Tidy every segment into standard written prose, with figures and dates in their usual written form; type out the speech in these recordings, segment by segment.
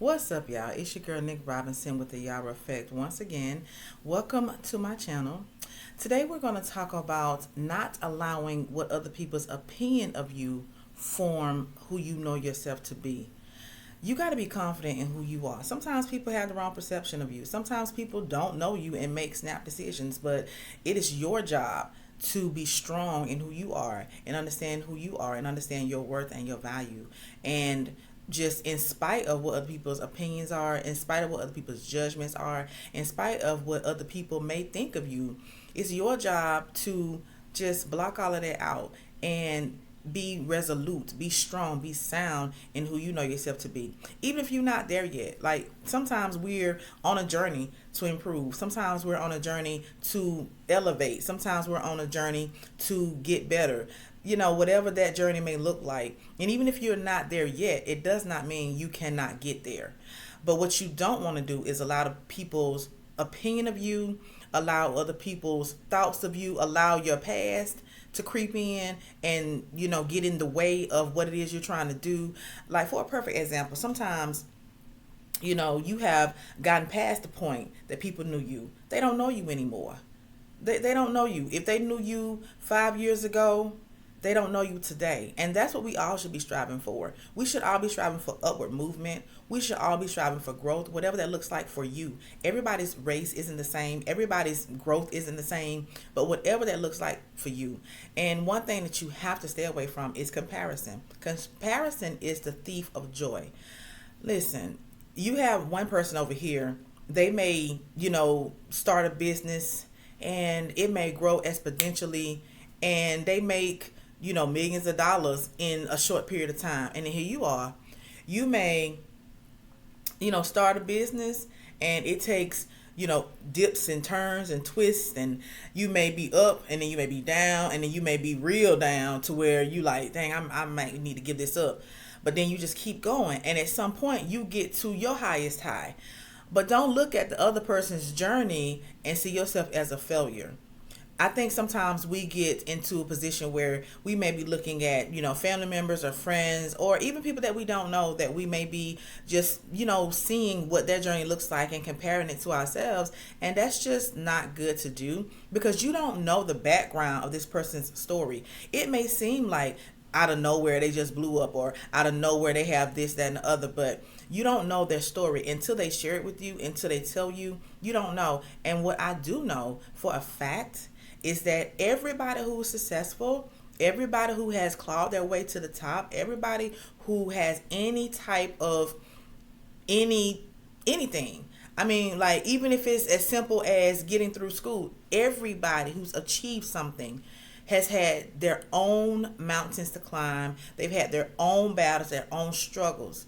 What's up, y'all? It's your girl Nick Robinson with the Yara Effect. Once again, welcome to my channel. Today we're going to talk about not allowing what other people's opinion of you form who you know yourself to be. You got to be confident in who you are. Sometimes people have the wrong perception of you. Sometimes people don't know you and make snap decisions, but it is your job to be strong in who you are and understand who you are and understand your worth and your value. And just in spite of what other people's opinions are, in spite of what other people's judgments are, in spite of what other people may think of you, it's your job to just block all of that out and be resolute, be strong, be sound in who you know yourself to be. Even if you're not there yet. Like sometimes we're on a journey to improve. Sometimes we're on a journey to elevate. Sometimes we're on a journey to get better. You know, whatever that journey may look like. And even if you're not there yet, it does not mean you cannot get there. But what you don't want to do is allow people's opinion of you, allow other people's thoughts of you, allow your past to creep in and, get in the way of what it is you're trying to do. Like, for a perfect example, sometimes, you have gotten past the point that people knew you. They don't know you anymore. They don't know you. If they knew you 5 years ago, they don't know you today. And that's what we all should be striving for. We should all be striving for upward movement. We should all be striving for growth, whatever that looks like for you. Everybody's race isn't the same. Everybody's growth isn't the same. But whatever that looks like for you. And one thing that you have to stay away from is comparison. Comparison is the thief of joy. Listen, you have one person over here. They may, start a business and it may grow exponentially and they make millions of dollars in a short period of time. And then here you are. You may, start a business and it takes, dips and turns and twists, and you may be up and then you may be down and then you may be real down to where you like, dang, I might need to give this up. But then you just keep going. And at some point you get to your highest high. But don't look at the other person's journey and see yourself as a failure. I think sometimes we get into a position where we may be looking at, family members or friends or even people that we don't know, that we may be just, seeing what their journey looks like and comparing it to ourselves. And that's just not good to do because you don't know the background of this person's story. It may seem like out of nowhere they just blew up, or out of nowhere they have this, that, and the other, but you don't know their story until they share it with you, until they tell you. You don't know. And what I do know for a fact is that everybody who is successful, everybody who has clawed their way to the top, everybody who has any type of anything. I mean, like, even if it's as simple as getting through school, everybody who's achieved something has had their own mountains to climb. They've had their own battles, their own struggles.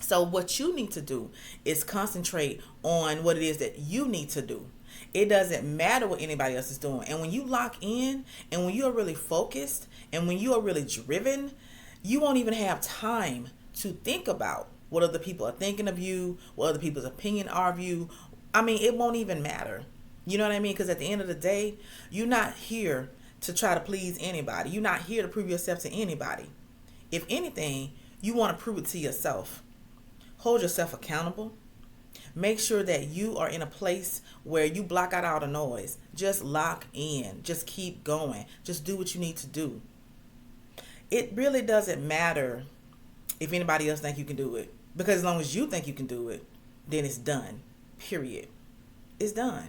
So what you need to do is concentrate on what it is that you need to do. It doesn't matter what anybody else is doing. And when you lock in and when you are really focused and when you are really driven, you won't even have time to think about what other people are thinking of you, what other people's opinion are of you. I mean, it won't even matter. You know what I mean? Because at the end of the day, you're not here to try to please anybody. You're not here to prove yourself to anybody. If anything, you want to prove it to yourself. Hold yourself accountable. Make sure that you are in a place where you block out all the noise. Just lock in. Just keep going. Just do what you need to do. It really doesn't matter if anybody else think you can do it. Because as long as you think you can do it, then it's done. Period. It's done.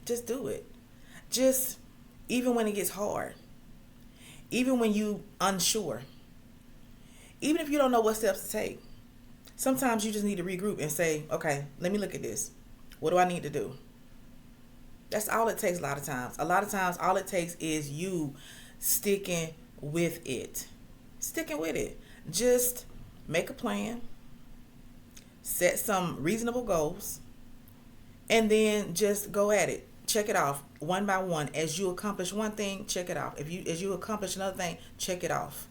Just do it. Just, even when it gets hard. Even when you unsure. Even if you don't know what steps to take. Sometimes you just need to regroup and say, okay, let me look at this. What do I need to do? That's all it takes a lot of times. A lot of times, all it takes is you sticking with it. Sticking with it. Just make a plan. Set some reasonable goals. And then just go at it. Check it off one by one. As you accomplish one thing, check it off. As you accomplish another thing, check it off.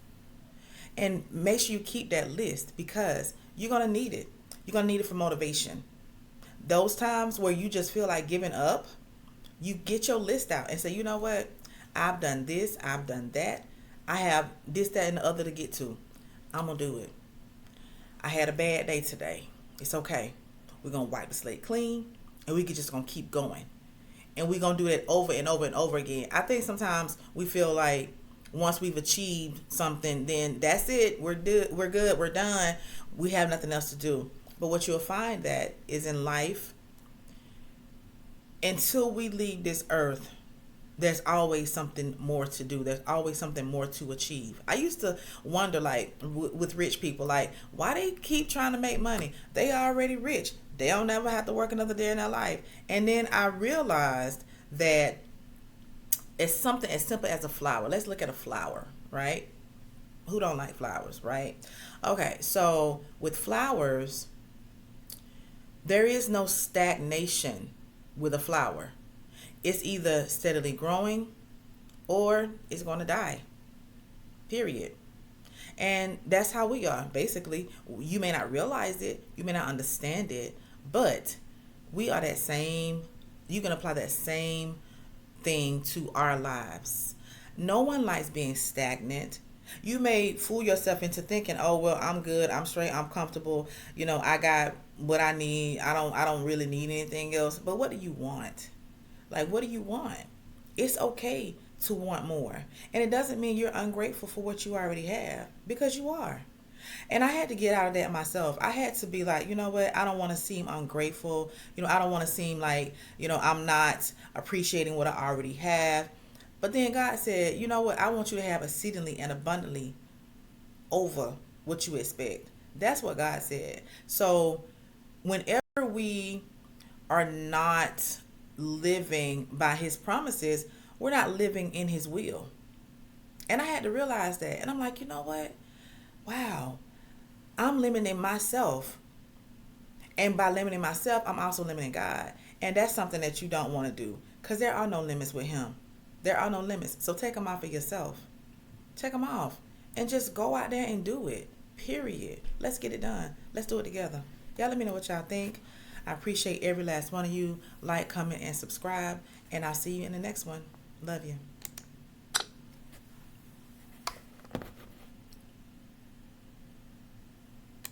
And make sure you keep that list because you're going to need it. You're going to need it for motivation. Those times where you just feel like giving up, you get your list out and say, you know what? I've done this. I've done that. I have this, that, and the other to get to. I'm going to do it. I had a bad day today. It's okay. We're gonna wipe the slate clean, and we can just gonna keep going, and we're gonna do it over and over and over again. I think sometimes we feel like once we've achieved something, then that's it. We're good. We're good. We're done. We have nothing else to do. But what you'll find that is in life, until we leave this earth, there's always something more to do. There's always something more to achieve. I used to wonder, like, with rich people, like, why they keep trying to make money? They already rich. They don't ever have to work another day in their life. And then I realized that it's something as simple as a flower. Let's look at a flower, right? Who don't like flowers, right? Okay, so with flowers, there is no stagnation with a flower. It's either steadily growing or it's going to die. Period. And that's how we are. Basically, you may not realize it, you may not understand it, but we are that same. You can apply that same thing to our lives. No one likes being stagnant. You may fool yourself into thinking, "Oh, well, I'm good. I'm straight. I'm comfortable. I got what I need. I don't really need anything else." But what do you want? Like, what do you want? It's okay to want more. And it doesn't mean you're ungrateful for what you already have, because you are. And I had to get out of that myself. I had to be like, you know what? I don't want to seem ungrateful. I don't want to seem like, I'm not appreciating what I already have. But then God said, you know what? I want you to have exceedingly and abundantly over what you expect. That's what God said. So whenever we are not living by his promises, we're not living in his will. And I had to realize that. And I'm like, you know what? Wow. I'm limiting myself. And by limiting myself, I'm also limiting God. And that's something that you don't want to do, because there are no limits with him. There are no limits. So take them off of yourself. Take them off. And just go out there and do it. Period. Let's get it done. Let's do it together. Y'all let me know what y'all think. I appreciate every last one of you. Like, comment, and subscribe. And I'll see you in the next one. Love you.